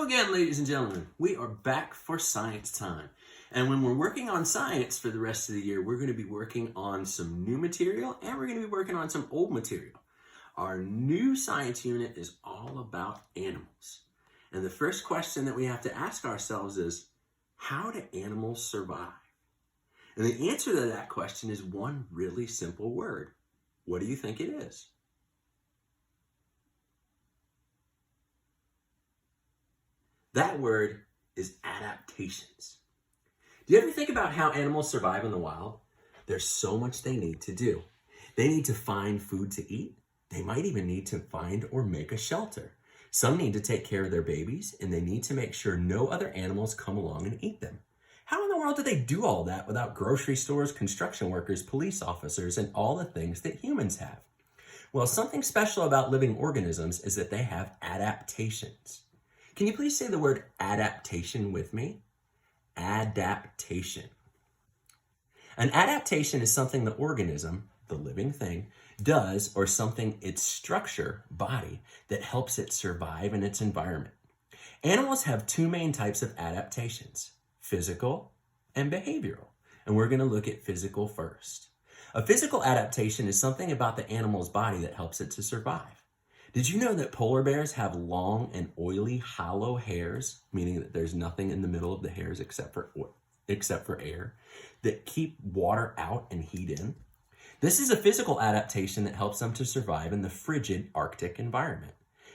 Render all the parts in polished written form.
Hello again, ladies and gentlemen. We are back for science time. And when we're working on science for the rest of the year, we're going to be working on some new material and we're going to be working on some old material. Our new science unit is all about animals. And the first question that we have to ask ourselves is, how do animals survive? And the answer to that question is one really simple word. What do you think it is? That word is adaptations. Do you ever think about how animals survive in the wild? There's so much they need to do. They need to find food to eat. They might even need to find or make a shelter. Some need to take care of their babies, and they need to make sure no other animals come along and eat them. How in the world do they do all that without grocery stores, construction workers, police officers, and all the things that humans have? Well, something special about living organisms is that they have adaptations. Can you please say the word adaptation with me? Adaptation. An adaptation is something the organism, the living thing, does, or something its structure, body, that helps it survive in its environment. Animals have two main types of adaptations, physical and behavioral. And we're going to look at physical first. A physical adaptation is something about the animal's body that helps it to survive. Did you know that polar bears have long and oily hollow hairs, meaning that there's nothing in the middle of the hairs except for air, that keep water out and heat in? This is a physical adaptation that helps them to survive in the frigid Arctic environment.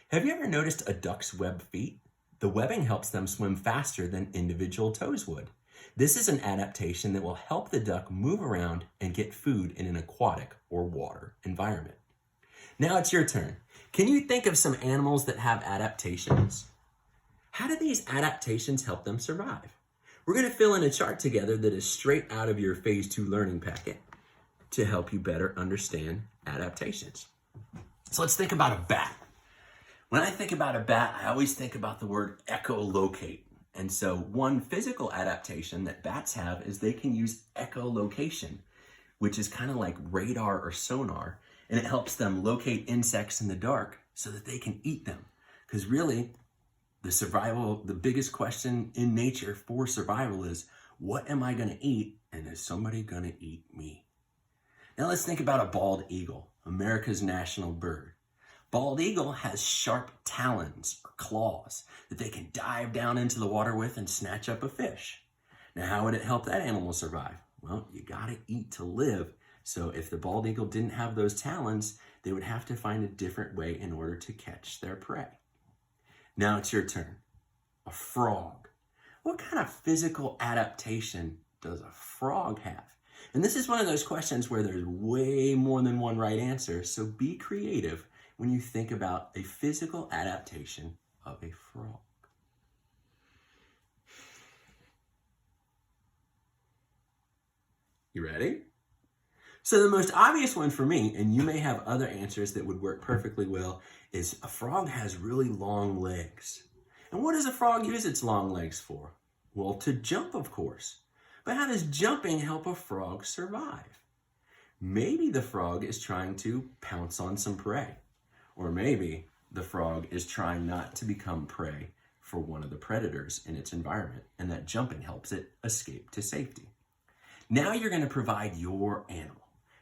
Have you ever noticed a duck's webbed feet? The webbing helps them swim faster than individual toes would. This is an adaptation that will help the duck move around and get food in an aquatic or water environment. Now it's your turn. Can you think of some animals that have adaptations? How do these adaptations help them survive? We're going to fill in a chart together that is straight out of your Phase 2 learning packet to help you better understand adaptations. So let's think about a bat. When I think about a bat, I always think about the word echolocate. And so one physical adaptation that bats have is they can use echolocation, which is kind of like radar or sonar, and it helps them locate insects in the dark so that they can eat them. Because really, the biggest question in nature for survival is, what am I going to eat, and is somebody going to eat me? Now let's think about a bald eagle, America's national bird. Bald eagle has sharp talons or claws that they can dive down into the water with and snatch up a fish. Now, how would it help that animal survive? Well, you gotta eat to live. So if the bald eagle didn't have those talons, they would have to find a different way in order to catch their prey. Now it's your turn. A frog. What kind of physical adaptation does a frog have? And this is one of those questions where there's way more than one right answer, so be creative when you think about a physical adaptation of a frog. You ready? So the most obvious one for me, and you may have other answers that would work perfectly well, is a frog has really long legs. And what does a frog use its long legs for? Well, to jump, of course. But how does jumping help a frog survive? Maybe the frog is trying to pounce on some prey. Or maybe the frog is trying not to become prey for one of the predators in its environment, and that jumping helps it escape to safety. Now you're going to provide your animal.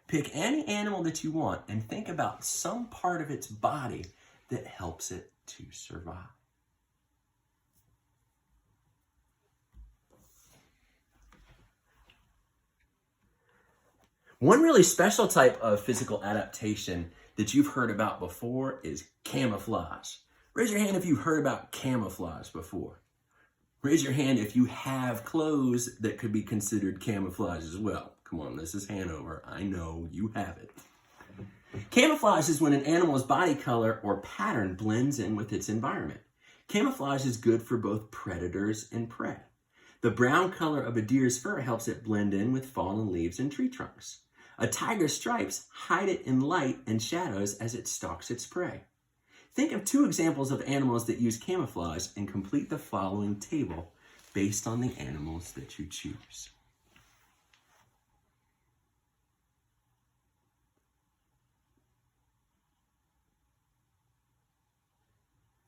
Pick any animal that you want and think about some part of its body that helps it to survive. One really special type of physical adaptation that you've heard about before is camouflage. Raise your hand if you've heard about camouflage before. Raise your hand if you have clothes that could be considered camouflage as well. Come on, this is Hanover. I know you have it. Camouflage is when an animal's body color or pattern blends in with its environment. Camouflage is good for both predators and prey. The brown color of a deer's fur helps it blend in with fallen leaves and tree trunks. A tiger's stripes hide it in light and shadows as it stalks its prey. Think of two examples of animals that use camouflage and complete the following table based on the animals that you choose.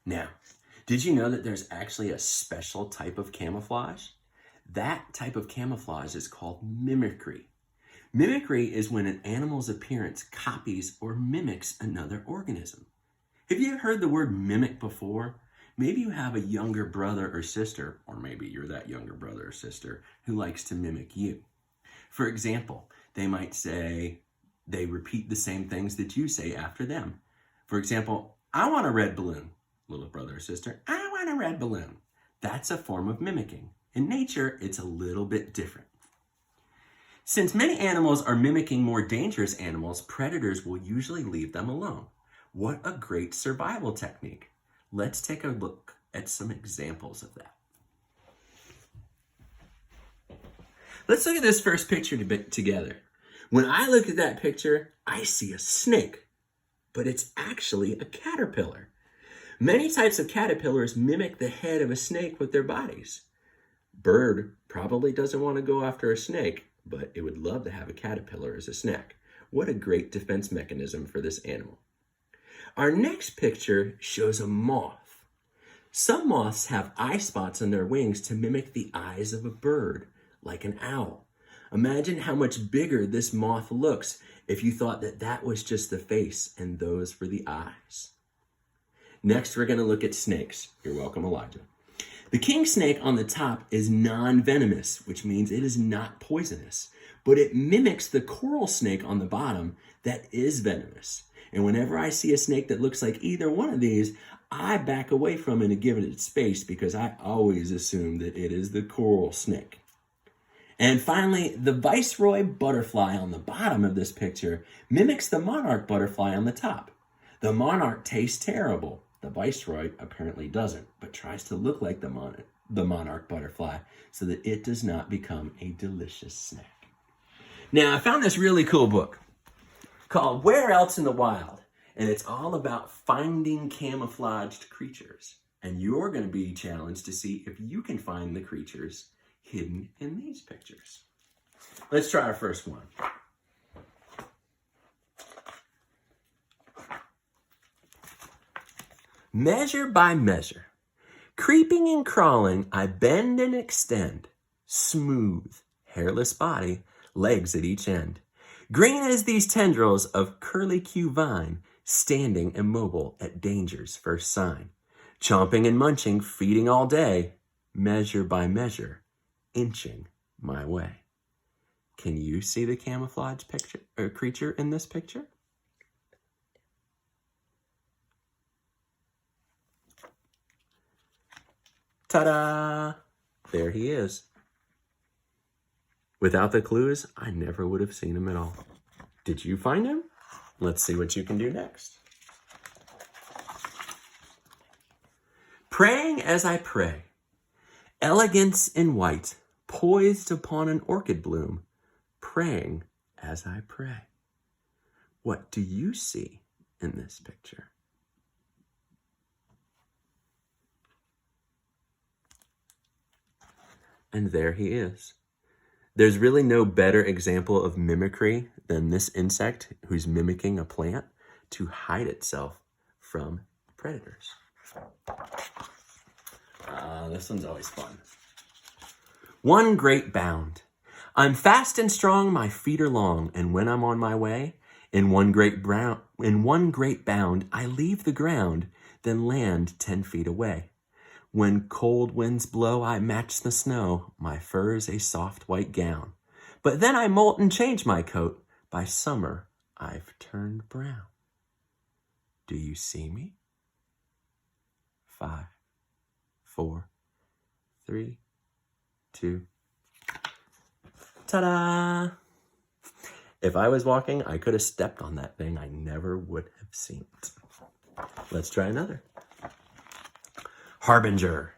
Now, Did you know that there's actually a special type of camouflage? That type of camouflage is called mimicry. Mimicry is when an animal's appearance copies or mimics another organism. Have you heard the word mimic before? Maybe you have a younger brother or sister, or maybe you're that younger brother or sister who likes to mimic you. For example, they might say they repeat the same things that you say after them. For example, I want a red balloon. Little brother or sister, I want a red balloon. That's a form of mimicking. In nature, it's a little bit different. Since many animals are mimicking more dangerous animals, predators will usually leave them alone. What a great survival technique. Let's take a look at some examples of that. Let's look at this first picture together. When I look at that picture, I see a snake, but it's actually a caterpillar. Many types of caterpillars mimic the head of a snake with their bodies. Bird probably doesn't want to go after a snake, but it would love to have a caterpillar as a snack. What a great defense mechanism for this animal. Our next picture shows a moth. Some moths have eye spots on their wings to mimic the eyes of a bird, like an owl. Imagine how much bigger this moth looks if you thought that that was just the face and those were the eyes. Next, we're going to look at snakes. You're welcome, Elijah. The king snake on the top is non-venomous, which means it is not poisonous, but it mimics the coral snake on the bottom that is venomous. And whenever I see a snake that looks like either one of these, I back away from it and give it its space because I always assume that it is the coral snake. And finally, the viceroy butterfly on the bottom of this picture mimics the monarch butterfly on the top. The monarch tastes terrible. The viceroy apparently doesn't, but tries to look like the monarch butterfly so that it does not become a delicious snack. Now, I found this really cool book called Where Else in the Wild? And it's all about finding camouflaged creatures. And you're going to be challenged to see if you can find the creatures hidden in these pictures. Let's try our first one. Measure by measure, creeping and crawling, I bend and extend, smooth, hairless body, legs at each end. Green as these tendrils of curlicue vine, standing immobile at danger's first sign. Chomping and munching, feeding all day, measure by measure, inching my way. Can you see the camouflage picture or creature in this picture? Ta-da! There he is. Without the clues, I never would have seen him at all. Did you find him? Let's see what you can do next. Praying as I pray, elegance in white, poised upon an orchid bloom, praying as I pray. What do you see in this picture? And there he is. There's really no better example of mimicry than this insect who's mimicking a plant to hide itself from predators. This one's always fun. One great bound. I'm fast and strong, my feet are long, and when I'm on my way, in one great bound, I leave the ground, then land 10 feet away. When cold winds blow, I match the snow, my fur's a soft white gown. But then I molt and change my coat, by summer I've turned brown. Do you see me? 5, 4, 3, 2. Ta-da! If I was walking, I could have stepped on that thing. I never would have seen it. Let's try another. Harbinger.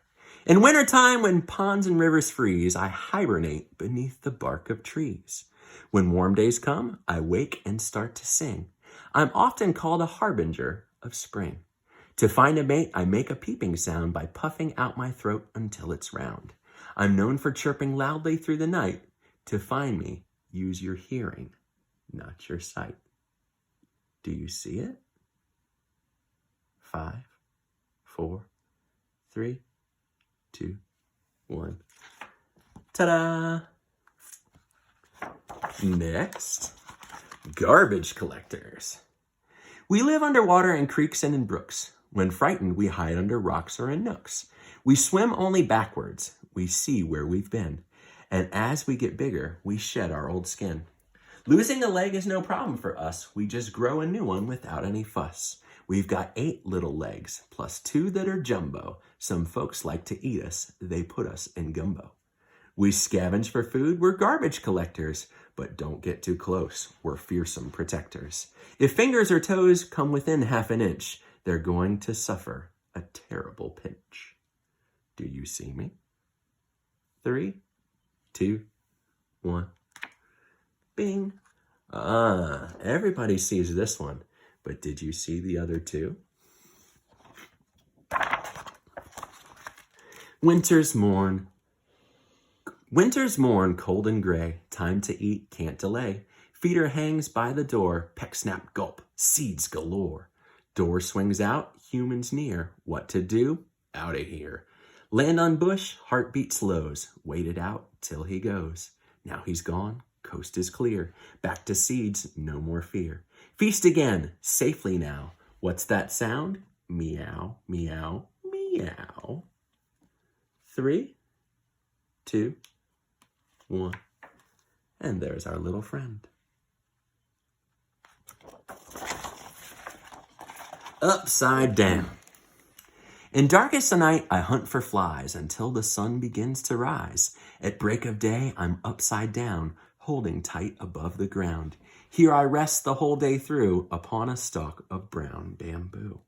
In wintertime, when ponds and rivers freeze, I hibernate beneath the bark of trees. When warm days come, I wake and start to sing. I'm often called a harbinger of spring. To find a mate, I make a peeping sound by puffing out my throat until it's round. I'm known for chirping loudly through the night. To find me, use your hearing, not your sight. Do you see it? 5, 4, 3, 2, 1. Ta-da! Next, garbage collectors. We live underwater in creeks and in brooks. When frightened, we hide under rocks or in nooks. We swim only backwards. We see where we've been. And as we get bigger, we shed our old skin. Losing a leg is no problem for us. We just grow a new one without any fuss. We've got 8 little legs, plus 2 that are jumbo. Some folks like to eat us. They put us in gumbo. We scavenge for food. We're garbage collectors. But don't get too close. We're fearsome protectors. If fingers or toes come within half an inch, they're going to suffer a terrible pinch. Do you see me? 3, 2, 1. Bing. Everybody sees this one. But did you see the other 2? Winter's morn, cold and gray. Time to eat, can't delay. Feeder hangs by the door. Peck, snap, gulp, seeds galore. Door swings out, humans near. What to do? Out of here. Land on bush, heartbeat slows. Wait it out till he goes. Now he's gone, coast is clear. Back to seeds, no more fear. Feast again, safely now. What's that sound? Meow, meow, meow. 3, 2, 1. And there's our little friend. Upside down. In darkest of night, I hunt for flies until the sun begins to rise. At break of day, I'm upside down, holding tight above the ground. Here I rest the whole day through upon a stalk of brown bamboo.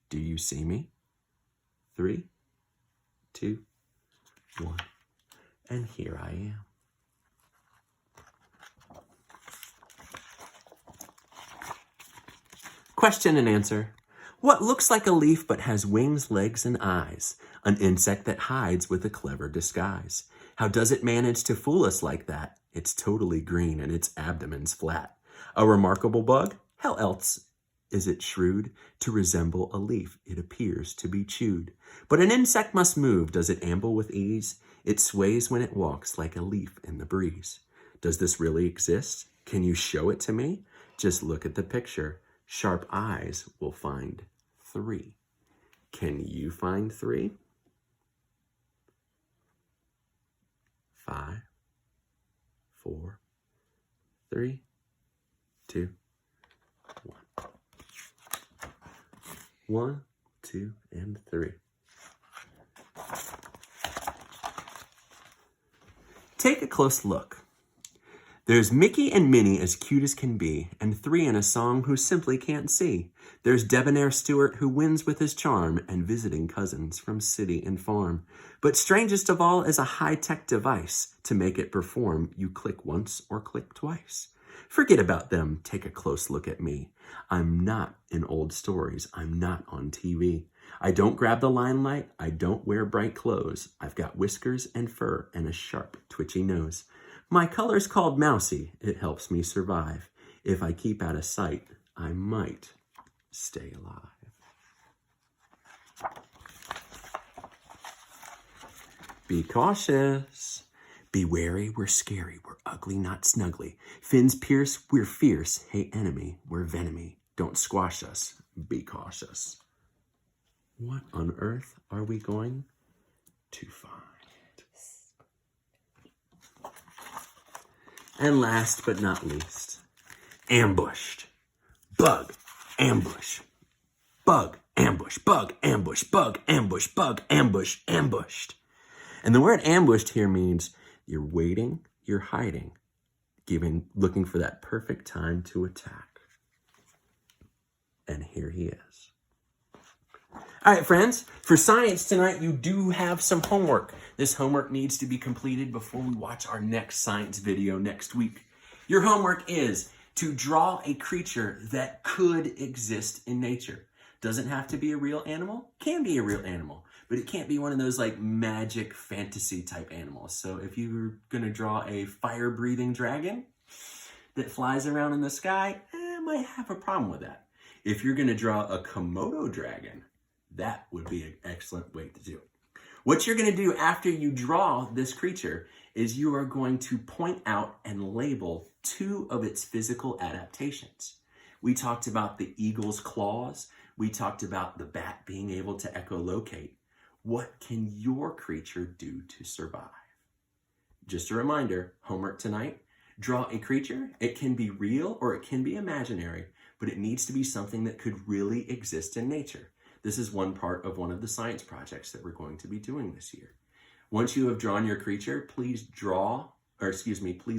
Do you see me? 3, 2, 1. And here I am. Question and answer. What looks like a leaf but has wings, legs, and eyes? An insect that hides with a clever disguise. How does it manage to fool us like that? It's totally green and its abdomen's flat. A remarkable bug? How else is it shrewd? To resemble a leaf, it appears to be chewed. But an insect must move. Does it amble with ease? It sways when it walks like a leaf in the breeze. Does this really exist? Can you show it to me? Just look at the picture. Sharp eyes will find 3. Can you find 3? 5, 4, 3, 2, 1. 1, 2, and 3. Take a close look. There's Mickey and Minnie as cute as can be, and 3 in a song who simply can't see. There's Debonair Stewart who wins with his charm, and visiting cousins from city and farm. But strangest of all is a high-tech device. To make it perform, you click once or click twice. Forget about them, take a close look at me. I'm not in old stories, I'm not on TV. I don't grab the limelight, I don't wear bright clothes. I've got whiskers and fur and a sharp, twitchy nose. My color's called Mousy, it helps me survive. If I keep out of sight, I might stay alive. Be cautious. Be wary, we're scary, we're ugly, not snuggly. Fins pierce, we're fierce. Hey enemy, we're venomy. Don't squash us, be cautious. What on earth are we going to find? And last but not least, ambushed. Bug, ambush. Bug, ambush, bug, ambush, bug, ambush, bug, ambush, ambushed. And the word ambushed here means you're waiting, you're hiding, looking for that perfect time to attack. And here he is. All right, friends, for science tonight, you do have some homework. This homework needs to be completed before we watch our next science video next week. Your homework is to draw a creature that could exist in nature. Doesn't have to be a real animal, can be a real animal, but it can't be one of those like magic fantasy type animals. So if you're gonna draw a fire-breathing dragon that flies around in the sky, I might have a problem with that. If you're gonna draw a Komodo dragon That would be an excellent way to do it. What you're going to do after you draw this creature is you are going to point out and label 2 of its physical adaptations. We talked about the eagle's claws. We talked about the bat being able to echolocate. What can your creature do to survive? Just a reminder, homework tonight, draw a creature. It can be real or it can be imaginary, but it needs to be something that could really exist in nature. This is one part of one of the science projects that we're going to be doing this year. Once you have drawn your creature, please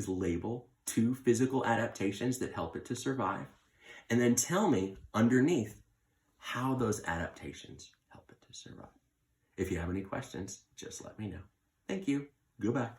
label 2 physical adaptations that help it to survive. And then tell me underneath how those adaptations help it to survive. If you have any questions, just let me know. Thank you. Goodbye.